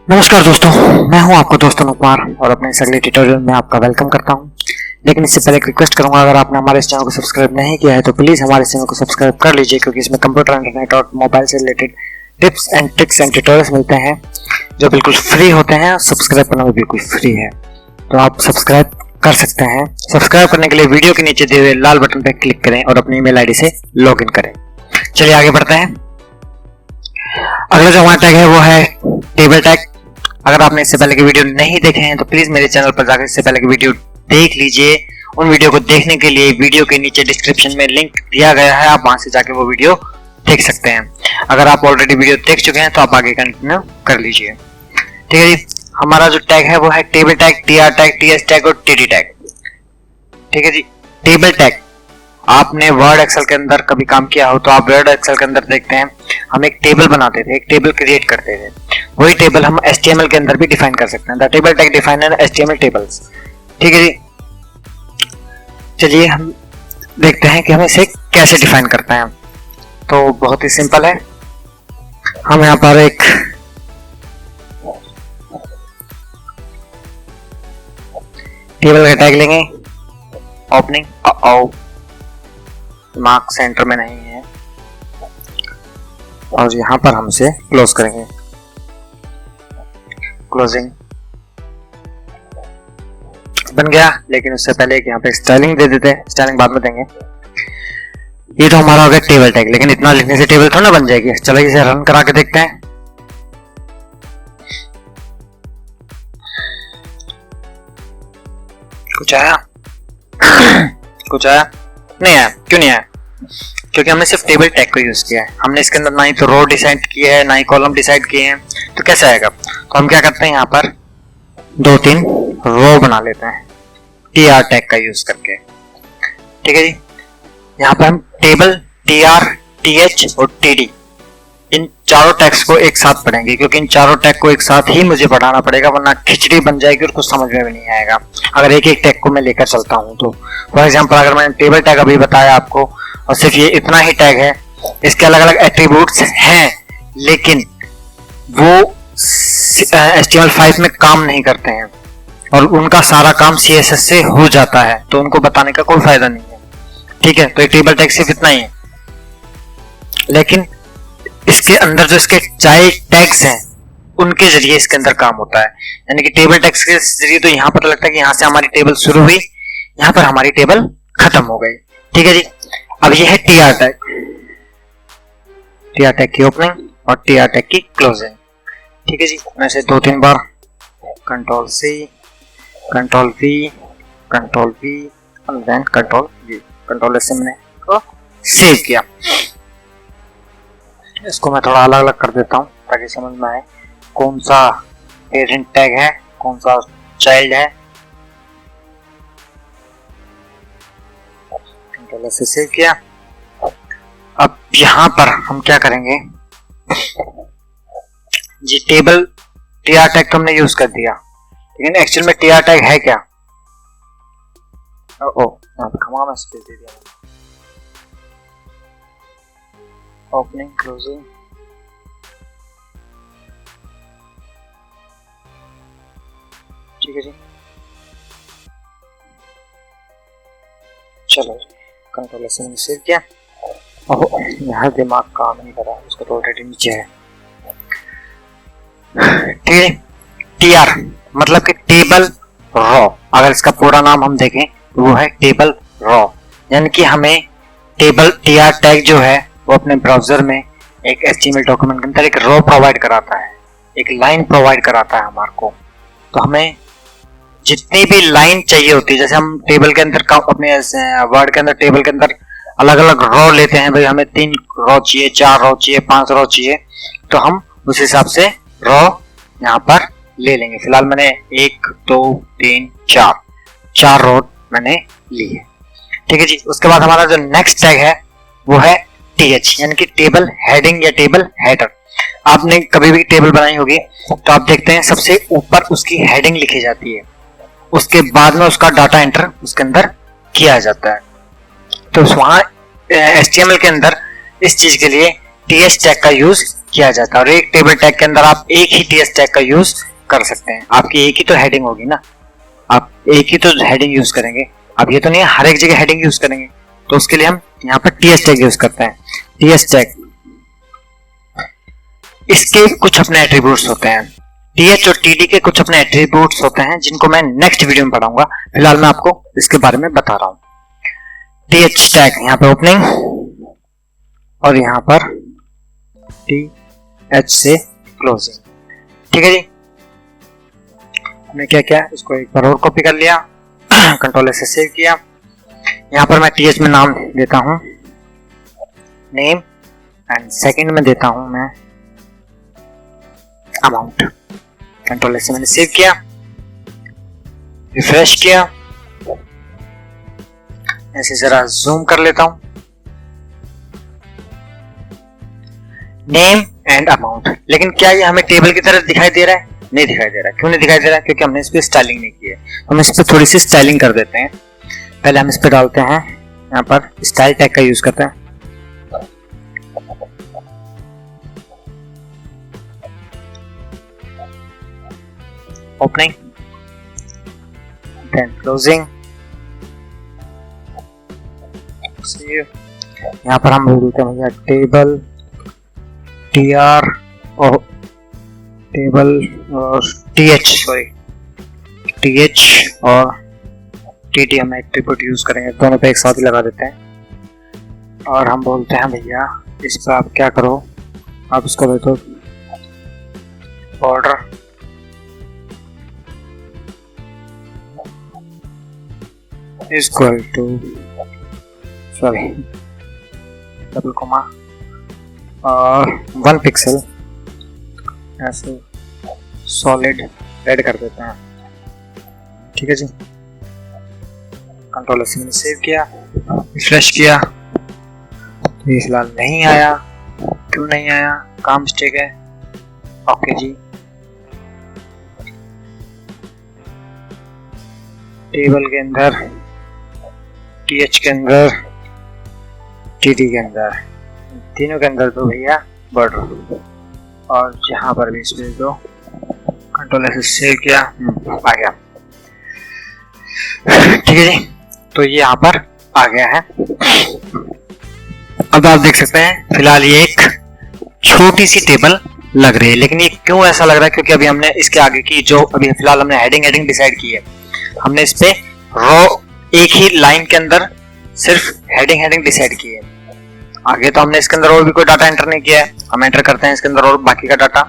नमस्कार दोस्तों, मैं हूं आपका दोस्त अनुप कुमार और अपने इस अगले ट्यूटोरियल में आपका वेलकम करता हूं। लेकिन इससे पहले एक रिक्वेस्ट करूंगा, अगर आपने हमारे इस चैनल को सब्सक्राइब नहीं किया है तो प्लीज़ हमारे चैनल को सब्सक्राइब कर लीजिए, क्योंकि इसमें कंप्यूटर, इंटरनेट और मोबाइल से related tips and tricks and tutorials मिलते हैं जो बिल्कुल फ्री होते हैं। सब्सक्राइब करना भी बिल्कुल फ्री है, तो आप सब्सक्राइब कर सकते हैं। सब्सक्राइब करने के लिए वीडियो के नीचे दिए हुए लाल बटन पर क्लिक करें और अपनी ईमेल आईडी से लॉग इन करें। चलिए आगे बढ़ते हैं। अगला जो हमारा टैग है वो है टेबल टैग। अगर आपने इससे पहले के वीडियो नहीं देखे हैं तो प्लीज मेरे चैनल पर जाकर इससे पहले के वीडियो देख लीजिए। उन वीडियो को देखने के लिए वीडियो के नीचे डिस्क्रिप्शन में लिंक दिया गया है, आप वहां से जाकर वो वीडियो देख सकते हैं। अगर आप ऑलरेडी वीडियो देख चुके हैं तो आप आगे कंटिन्यू कर लीजिए। ठीक है जी, हमारा जो टैग है वो है table tag, TR tag, TS tag और टीडी टैग। ठीक है जी, टेबल टैग आपने वर्ड एक्सेल के अंदर कभी काम किया हो तो आप वर्ड एक्सेल के अंदर देखते हैं हम एक टेबल बनाते थे, एक टेबल क्रिएट करते थे। वही टेबल हम HTML के अंदर भी डिफाइन कर सकते हैं। The table tag define in HTML tables. ठीक है जी, चलिए हम देखते हैं कि हम इसे कैसे डिफाइन करते हैं। तो बहुत ही सिंपल है, हम यहाँ पर एक टेबल का टैग लेंगे, ओपनिंग मार्क सेंटर में नहीं है, और यहाँ पर हम इसे क्लोज करेंगे, क्लोजिंग बन गया। लेकिन उससे पहले यहाँ पे स्टाइलिंग दे देते हैं, स्टाइलिंग बाद में देंगे। ये तो हमारा हो गया टेबल टैग, लेकिन इतना लिखने से टेबल थोड़ा ना बन जाएगी। चलो इसे रन करा के देखते हैं। कुछ आया? कुछ आया? नहीं आया। क्यों नहीं आया? क्योंकि हमने सिर्फ टेबल टैग को यूज किया है। हमने इसके अंदर ना ही तो रो डिसाइड किया है, ना ही कॉलम डिसाइड किए हैं, तो कैसे आएगा? तो हम क्या करते हैं, यहाँ पर 2-3 रो बना लेते हैं टीआर टैग का यूज करके। ठीक है जी, यहाँ पर हम टेबल, टीआर, टीएच और टीडी इन चारों टैग्स को एक साथ पढ़ेंगे, क्योंकि इन चारों टैग को एक साथ ही मुझे पढ़ाना पड़ेगा, वरना खिचड़ी बन जाएगी और कुछ समझ में भी नहीं आएगा अगर एक एक टैग को मैं लेकर चलता हूँ तो। फॉर एग्जाम्पल, अगर मैंने टेबल टैग अभी बताया आपको और सिर्फ ये इतना ही टैग है, इसके अलग अलग एट्रीब्यूट्स हैं, लेकिन वो HTML5 में काम नहीं करते हैं और उनका सारा काम CSS से हो जाता है, तो उनको बताने का कोई फायदा नहीं है। ठीक है, तो ये टेबल टैग सिर्फ इतना ही है, लेकिन इसके अंदर जो इसके चाइल्ड टैग्स हैं उनके जरिए इसके अंदर काम होता है। यानी कि टेबल टैग्स के जरिए तो यहाँ पता लगता है कि यहाँ से हमारी टेबल शुरू हुई, यहाँ पर हमारी टेबल खत्म हो गई। ठीक है जी, अब ये है टीआर टैग, टीआर टैग की ओपनिंग और टीआर टैग की क्लोजिंग। ठीक है जी, मैं इसे 2-3 बार control C, control V, control V और then control V, control S से मैंने को सेव किया। इसको मैं थोड़ा अलग अलग कर देता हूँ ताकि समझ में आए कौन सा पेरेंट टैग है, कौन सा चाइल्ड है। कंट्रोल S से सेव किया। अब यहाँ पर हम क्या करेंगे जी, टेबल टीआर टैग तो हमने यूज कर दिया, लेकिन एक्चुअल में टीआर टैग है क्या? खमा में स्पेस दे दिया, ओपनिंग क्लोजिंग। ठीक है जी, चलो कंट्रोल S से सेव किया। यहाँ दिमाग काम नहीं कर रहा, उसका तो ऑलरेडी नीचे है। ठीक है, टीआर मतलब कि टेबल रॉ। अगर इसका पूरा नाम हम देखें तो वो है टेबल रॉ, यानी कि हमें टेबल टीआर टैग जो है वो अपने ब्राउजर में एक HTML डॉक्यूमेंट के अंदर एक रॉ प्रोवाइड कराता है, एक लाइन प्रोवाइड कराता है हमारे को। तो हमें जितनी भी लाइन चाहिए होती है, जैसे हम टेबल के अंदर अपने वर्ड के अंदर टेबल के अंदर अलग अलग रॉ लेते हैं, भाई हमें 3 रॉ चाहिए, 4 रॉ चाहिए, 5 रॉ चाहिए, तो हम उस हिसाब से रॉ यहाँ पर ले लेंगे। फिलहाल मैंने 1 2 3 4 रॉ मैंने ली है। ठीक है जी, उसके बाद हमारा जो नेक्स्ट टैग है वो है TH, यानी कि टेबल हेडिंग या टेबल हेडर। आपने कभी भी टेबल बनाई होगी तो आप देखते हैं सबसे ऊपर उसकी हेडिंग लिखी जाती है, उसके बाद में उसका डाटा एंटर उसके अंदर किया जाता है। तो वहां HTML के अंदर इस चीज के लिए टीएस टैग का यूज किया जाता है और एक टेबल टैग के अंदर आप एक ही टीएस टैग का यूज कर सकते हैं। आपकी एक ही तो हेडिंग होगी ना, आप एक ही तो हेडिंग यूज करेंगे। अब ये तो नहीं है हर एक जगह हेडिंग यूज करेंगे, तो उसके लिए हम यहाँ पर टीएस टैग यूज करते हैं। टीएस टैग इसके कुछ अपने एट्रीब्यूट्स होते हैं, टीएच और टीडी के कुछ अपने एट्रीब्यूट्स होते हैं जिनको मैं नेक्स्ट वीडियो में पढ़ाऊंगा। फिलहाल मैं आपको इसके बारे में बता रहा हूं। टीएच टैग यहाँ पे ओपनिंग और यहाँ पर टीएच से क्लोजिंग। ठीक है जी, हमने क्या किया, इसको एक बार और कॉपी कर लिया, कंट्रोल से सेव किया। यहाँ पर मैं टीएच में नाम देता हूं नेम एंड सेकंड में देता हूं मैं अमाउंट। कंट्रोल से मैंने सेव किया, रिफ्रेश किया, ऐसे जरा जूम कर लेता हूं। नेम एंड अमाउंट, लेकिन क्या ये हमें टेबल की तरह दिखाई दे रहा है? नहीं दिखाई दे रहा। क्यों नहीं दिखाई दे रहा? क्योंकि हमने इस पे स्टाइलिंग नहीं की है। हम इस पे थोड़ी सी स्टाइलिंग कर देते हैं। पहले हम इस पे डालते हैं, यहाँ पर स्टाइल टैग का यूज करते हैं। ओपनिंग देन क्लोजिंग, यहाँ पर हम बोल देते हैं भैया टेबल टीआर और टेबल और टीएच, सॉरी टीएच और टीटी हम एट्रीब्यूट यूज करेंगे, दोनों पे एक साथ ही लगा देते हैं। और हम बोलते हैं भैया इस पर आप क्या करो, आप इसको दे दो border equal to, sorry double comma और 1 पिक्सल, ऐसे सॉलिड रेड कर देते हैं। ठीक है जी, कंट्रोल से मैंने सेव किया, रिफ्रेश किया, तो ये फिलहाल नहीं आया। क्यों नहीं आया? काम मिस्टेक है। ओके जी, टेबल के अंदर, टीएच के अंदर, टीटी के अंदर, तीनों के अंदर तो भैया बॉर्डर, और जहां पर भी इसमें दो, कंट्रोल से सेव किया, आ गया। ठीक है जी, तो ये यहाँ पर आ गया है। अब आप देख सकते हैं फिलहाल ये एक छोटी सी टेबल लग रही है, लेकिन ये क्यों ऐसा लग रहा है? क्योंकि अभी हमने इसके आगे की जो अभी फिलहाल हमने हेडिंग डिसाइड की है, हमने इस पे रो एक ही लाइन के अंदर सिर्फ हेडिंग डिसाइड की है। आगे तो हमने इसके अंदर और भी कोई डाटा एंटर नहीं किया है। हम एंटर करते हैं इसके अंदर और बाकी का डाटा।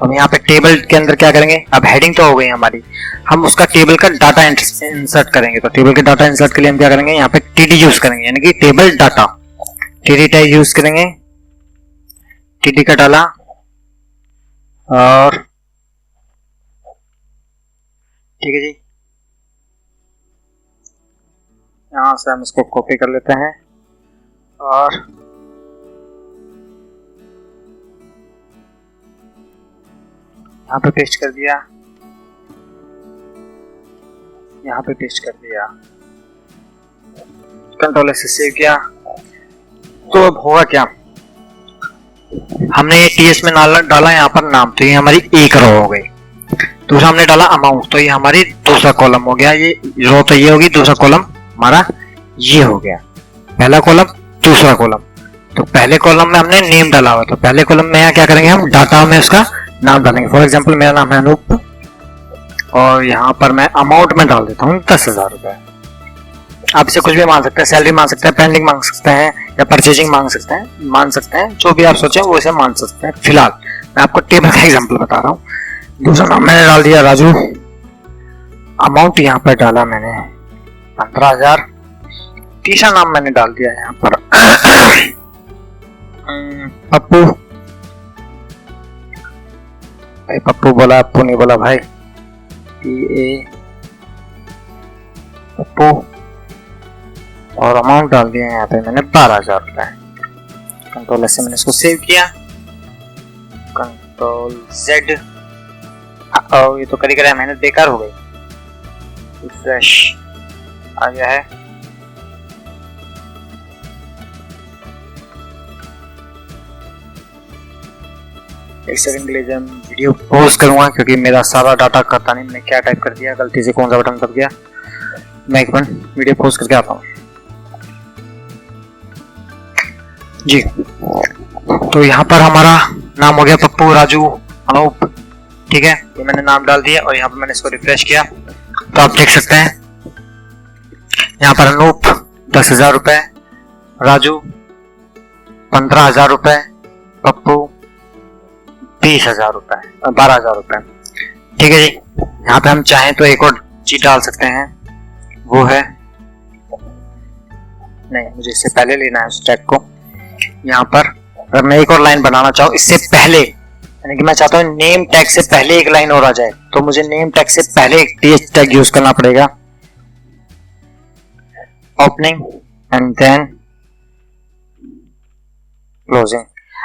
हम यहाँ पे टेबल के अंदर क्या करेंगे, अब हेडिंग तो हो गई हमारी, हम उसका टेबल का डाटा इंसर्ट करेंगे। तो टेबल के डाटा इंसर्ट के लिए हम क्या करेंगे, यहाँ पे टीडी यूज करेंगे, यानी कि table data, TD tag use करेंगे। टीडी का डाला और ठीक है जी, यहां से हम इसको कॉपी कर लेते हैं और यहाँ पे पेस्ट कर दिया, यहाँ पे पेस्ट कर दिया, कंट्रोल से सेव किया। तो अब होगा क्या, हमने ये टीएस में डाला यहाँ पर नाम, तो ये हमारी एक रो हो गई। दूसरा हमने डाला अमाउंट, तो ये हमारी दूसरा कॉलम हो गया। ये रो तो ये होगी, दूसरा कॉलम हमारा ये हो गया। पहला कॉलम, दूसरा कॉलम। तो पहले कॉलम में हमने नेम डाला हुआ, तो पहले कॉलम में यहाँ क्या करेंगे, हम डाटा में उसका नाम डालेंगे। फॉर एग्जांपल मेरा नाम है अनूप और यहाँ पर मैं अमाउंट में डाल देता हूँ 10,000 रुपए। आप इसे कुछ भी मान सकते हैं, सैलरी मान सकते हैं, पेंडिंग मांग सकते हैं, या परचेजिंग मान सकते हैं, जो भी आप सोचें वो इसे मान सकते हैं। फिलहाल मैं आपको टेबल का एग्जांपल बता रहा हूँ। दूसरा नाम मैंने डाल दिया राजू, अमाउंट यहाँ पर डाला मैंने 15,000। तीसरा नाम मैंने डाल दिया यहाँ पर पप्पू। भाई पप्पू बोला, पप्पू नहीं बोला भाई, पप्पू। और अमाउंट डाल दिया यहाँ पे मैंने 12,000 रुपए। कंट्रोल से मैंने इसको सेव किया, कंट्रोल जेड। ये तो करी करा मेहनत बेकार हो गई। रिफ्रेश आ गया है। तो 12,000 एक सेकंड के लिए जब वीडियो पॉज करूंगा क्योंकि मेरा सारा डाटा करता नहीं, मैंने क्या टाइप कर दिया, गलती से कौन सा बटन दब गया। मैं एक मिनट वीडियो पॉज करके आता हूँ जी। तो यहाँ पर हमारा नाम हो गया पप्पू, राजू, अनूप, ठीक है, ये मैंने नाम डाल दिया और यहाँ पर मैंने इसको रिफ्रेश किया तो आप देख सकते हैं यहाँ पर अनूप 10,000 रुपए, राजू 15,000 रुपए, पप्पू 20,000 रुपए, 12,000 रुपए, ठीक है जी। यहाँ पे हम चाहें तो एक और चीज डाल सकते हैं, वो है, नहीं मुझे इससे पहले लेना है उस टैग को। यहाँ पर अगर मैं एक और लाइन बनाना चाहूँ इससे पहले, यानी कि मैं चाहता हूँ नेम टैग से पहले एक लाइन और आ जाए, तो मुझे नेम टैग से पहले एक टीएच टैग यूज करना पड़ेगा, ओपनिंग एंड देन क्लोजिंग।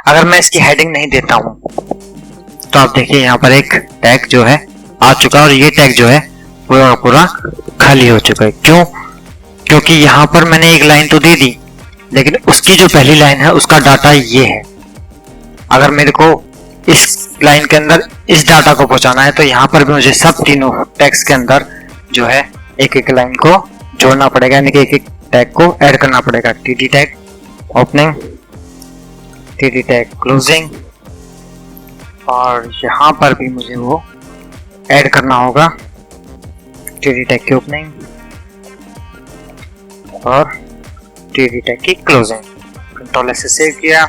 अगर मैं इसकी हेडिंग नहीं देता हूं तो आप देखिए यहाँ पर एक टैग जो है आ चुका है और ये टैग जो है पूरा पूरा खाली हो चुका है। क्यों? क्योंकि यहाँ पर मैंने एक लाइन तो दे दी लेकिन उसकी जो पहली लाइन है उसका डाटा ये है। अगर मेरे को इस लाइन के अंदर इस डाटा को पहुंचाना है तो यहाँ पर भी मुझे सब तीनों टैग्स के अंदर जो है एक एक लाइन को जोड़ना पड़ेगा, यानी कि एक एक टैग को ऐड करना पड़ेगा। TT tag opening, TT tag closing, और यहाँ पर भी मुझे वो ऐड करना होगा टीटी टैग की ओपनिंग और टीटी टैग की क्लोजिंग। कंट्रोल से सेव किया,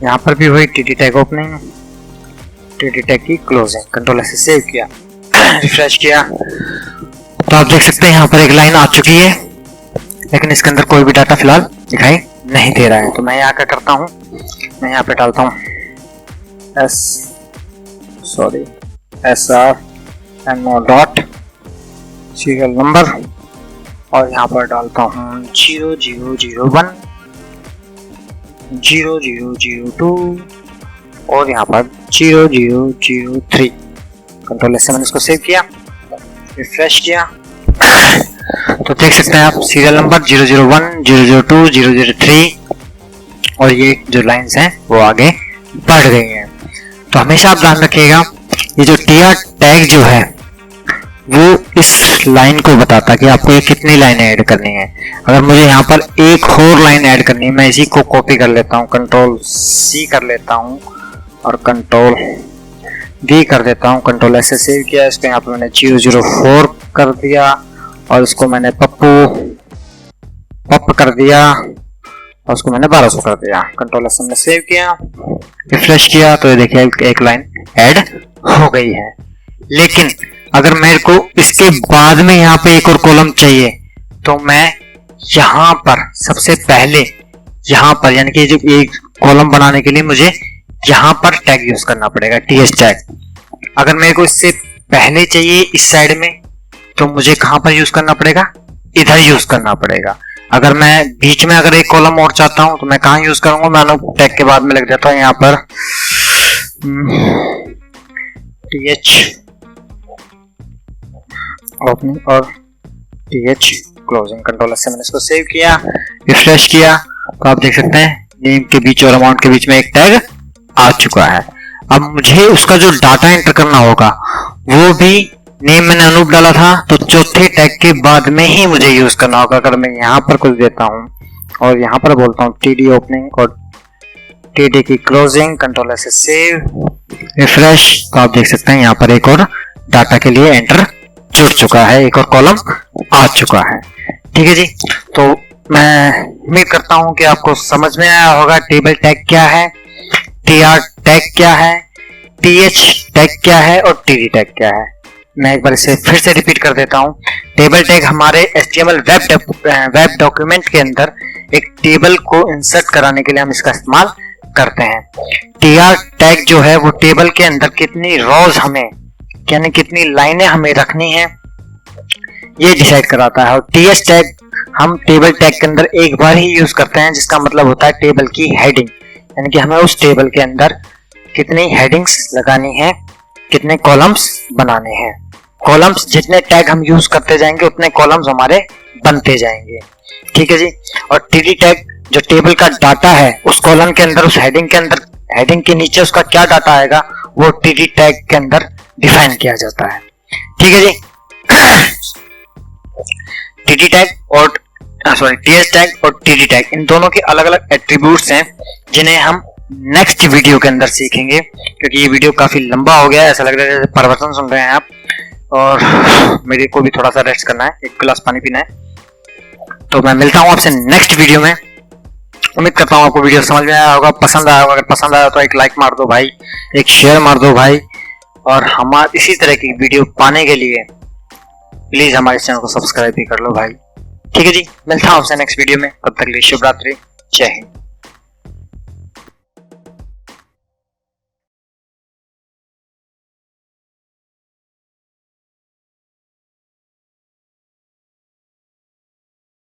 यहाँ पर भी वही TT tag opening, TT tag की क्लोजिंग, कंट्रोल से सेव किया, रिफ्रेश किया तो आप देख सकते हैं यहाँ पर एक लाइन आ चुकी है लेकिन इसके अंदर कोई भी डाटा फिलहाल दिखाई नहीं दे रहा है। तो मैं यहाँ क्या करता हूँ, मैं यहाँ पे डालता हूँ SRNO डॉट सीरियल नंबर और यहाँ पर डालता हूँ 0001 0002 और यहाँ पर 0003। कंट्रोल से मैंने इसको सेव किया, रिफ्रेश किया तो देख सकते हैं आप सीरियल नंबर 001 002 003 और ये जो लाइंस हैं वो आगे बढ़ गई हैं। तो हमेशा आप ध्यान रखिएगा ये जो टीआर टैग जो है वो इस लाइन को बताता है कि आपको ये कितनी लाइनें ऐड करनी है। अगर मुझे यहाँ पर एक और लाइन ऐड करनी है, मैं इसी को कॉपी कर लेता हूँ, कंट्रोल सी कर लेता हूँ और कंट्रोल डी कर देता हूँ, कंट्रोल एस से सेव किया। इसको यहाँ पर मैंने 004 कर दिया और इसको मैंने पप कर दिया और उसको मैंने 1200 कर दिया। कंट्रोल एस में सेव किया, रिफ्रेश किया तो ये देखिए एक लाइन ऐड हो गई है। लेकिन अगर मेरे को इसके बाद में यहाँ पे एक और कॉलम चाहिए तो मैं यहाँ पर सबसे पहले यहाँ पर, यानी कि जो एक कॉलम बनाने के लिए मुझे यहाँ पर टैग यूज करना पड़ेगा, टीएच टैग। अगर मेरे को इससे पहले चाहिए इस साइड में तो मुझे कहाँ पर यूज करना पड़ेगा, इधर यूज करना पड़ेगा। अगर मैं बीच में अगर एक कॉलम और चाहता हूं तो मैं कहाँ यूज करूंगा, मैं टैग के बाद में लिख देता हूँ यहाँ पर टीएच ओपनिंग और टीएच क्लोजिंग। कंट्रोल से मैंने इसको सेव किया, रिफ्रेश किया तो आप देख सकते हैं नेम के बीच और अमाउंट के बीच में एक टैग आ चुका है। अब मुझे उसका जो डाटा एंटर करना होगा वो भी नेम मैंने अनूप डाला था तो चौथे टैग के बाद में ही मुझे यूज करना होगा। अगर मैं यहाँ पर कुछ देता हूँ और यहाँ पर बोलता हूँ टीडी ओपनिंग और टीडी की क्लोजिंग, कंट्रोल से सेव, रिफ्रेश तो आप देख सकते हैं यहाँ पर एक और डाटा के लिए एंटर जुड़ चुका है, एक और कॉलम आ चुका है। ठीक है जी, तो मैं उम्मीद करता हूँ कि आपको समझ में आया होगा टेबल टैग क्या है, टीआर टैग क्या है, टीएच टैग क्या है और टीडी टैग क्या है। मैं एक बार इसे फिर से रिपीट कर देता हूँ। टेबल टैग हमारे HTML वेब डॉक्यूमेंट के अंदर एक टेबल को इंसर्ट कराने के लिए हम इसका इस्तेमाल करते हैं। टीआर टैग जो है वो टेबल के अंदर कितनी रोज हमें, यानी कितनी लाइनें हमें रखनी है ये डिसाइड कराता है। और टीएच टैग हम टेबल टैग के अंदर एक बार ही यूज करते हैं, जिसका मतलब होता है टेबल की हेडिंग, यानी कि हमें उस टेबल के अंदर कितनी हेडिंग्स लगानी है, कितने कॉलम्स बनाने हैं। कॉलम्स जितने टैग हम यूज करते जाएंगे उतने कॉलम्स हमारे बनते जाएंगे। ठीक है जी। और टीडी टैग जो टेबल का डाटा है उस कॉलम के अंदर, उस हेडिंग के अंदर, हेडिंग के नीचे उसका क्या डाटा आएगा वो टीडी टैग के अंदर डिफाइन किया जाता है। ठीक है जी। टीडी टैग और टीएस टैग और टीडी टैग इन दोनों के अलग अलग एट्रीब्यूट्स हैं जिन्हें हम नेक्स्ट वीडियो के अंदर सीखेंगे, क्योंकि ये वीडियो काफी लंबा हो गया है। ऐसा लग रहा है जैसे प्रवचन सुन रहे हैं आप, और मेरे को भी थोड़ा सा रेस्ट करना है, एक गिलास पानी पीना है। तो मैं मिलता हूँ आपसे नेक्स्ट वीडियो में। उम्मीद करता हूँ आपको वीडियो समझ में आया होगा, पसंद आया होगा। अगर पसंद आया तो एक लाइक मार दो भाई, एक शेयर मार दो भाई, और हमारे इसी तरह की वीडियो पाने के लिए प्लीज हमारे चैनल को सब्सक्राइब भी कर लो भाई। ठीक है जी, मिलता हूँ आपसे नेक्स्ट वीडियो में। तब तक के लिए शुभ रात्रि, जय हिंद।